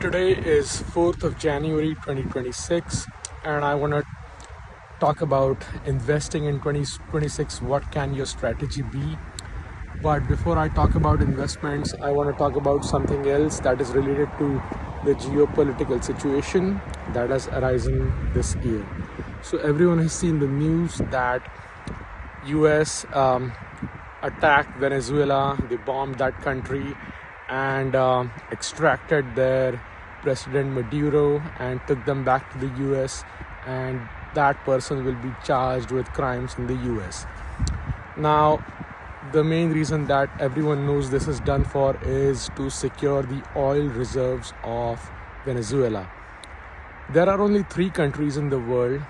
Today is 4th of January 2026, and I want to talk about investing in 2026. What can your strategy be? But before I talk about investments, I want to talk about something else that is related to the geopolitical situation that has arisen this year. So everyone has seen the news that US attacked Venezuela, they bombed that country and extracted their President Maduro and took them back to the US, and that person will be charged with crimes in the US. Now, the main reason that everyone knows this is done for is to secure the oil reserves of Venezuela. There are only 3 countries in the world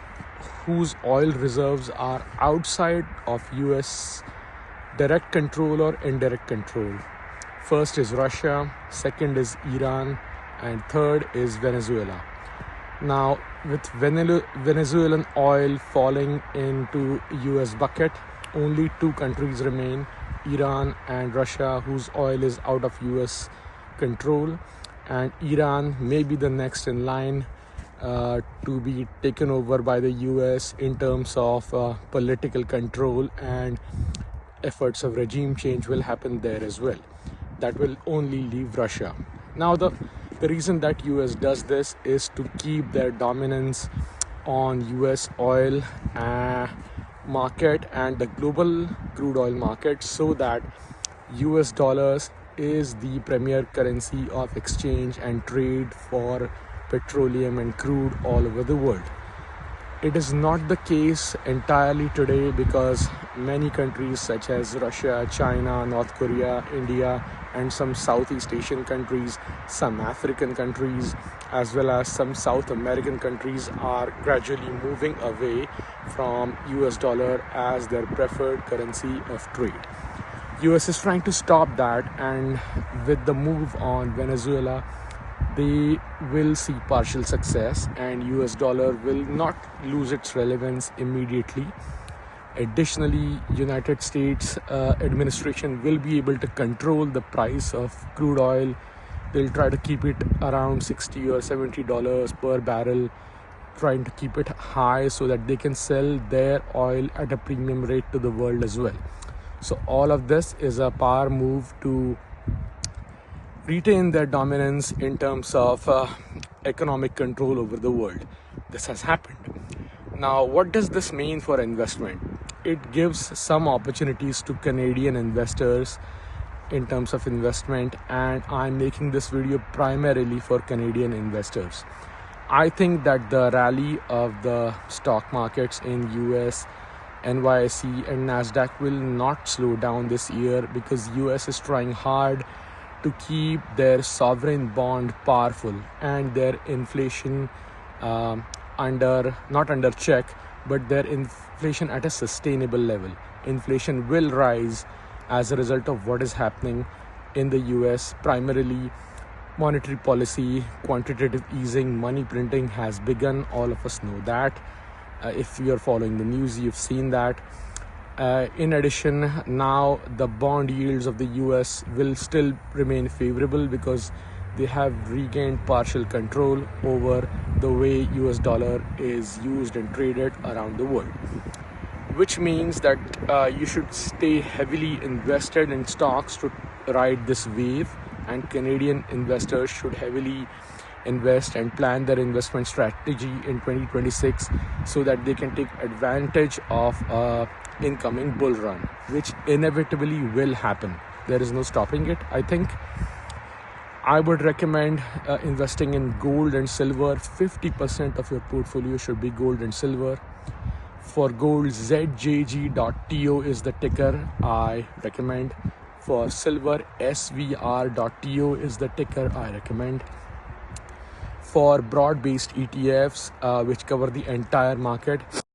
whose oil reserves are outside of US direct control or indirect control. First is Russia, second is Iran, and third is Venezuela. Now, with Venezuelan oil falling into US bucket, only 2 countries remain, Iran and Russia, whose oil is out of US control, and Iran may be the next in line to be taken over by the US in terms of political control, and efforts of regime change will happen there as well. That will only leave Russia. Now, the reason that US does this is to keep their dominance on US oil market and the global crude oil market, so that US dollars is the premier currency of exchange and trade for petroleum and crude all over the world. It is not the case entirely today because many countries such as Russia, China, North Korea, India, and some Southeast Asian countries, some African countries, as well as some South American countries are gradually moving away from US dollar as their preferred currency of trade. US is trying to stop that, and with the move on Venezuela, they will see partial success and US dollar will not lose its relevance immediately. Additionally, United States administration will be able to control the price of crude oil. They'll try to keep it around $60 or $70 per barrel, trying to keep it high so that they can sell their oil at a premium rate to the world as well. So all of this is a power move to retain their dominance in terms of economic control over the world. This has happened. Now, what does this mean for investment? It gives some opportunities to Canadian investors in terms of investment, and I'm making this video primarily for Canadian investors. I think that the rally of the stock markets in US, NYSE and NASDAQ will not slow down this year because US is trying hard to keep their sovereign bond powerful and their inflation not under check, but their inflation at a sustainable level. Inflation will rise as a result of what is happening in the US. Primarily, monetary policy, quantitative easing, money printing has begun. All of us know that. If you're following the news, you've seen that. In addition, now the bond yields of the US will still remain favorable because they have regained partial control over the way US dollar is used and traded around the world, which means that you should stay heavily invested in stocks to ride this wave, and Canadian investors should heavily invest and plan their investment strategy in 2026 so that they can take advantage of incoming bull run, which inevitably will happen. There is no stopping it. I think I would recommend investing in gold and silver. 50% of your portfolio should be gold and silver. For gold, ZJG.TO is the ticker I recommend. For silver, SVR.TO is the ticker I recommend. For broad-based ETFs, which cover the entire market,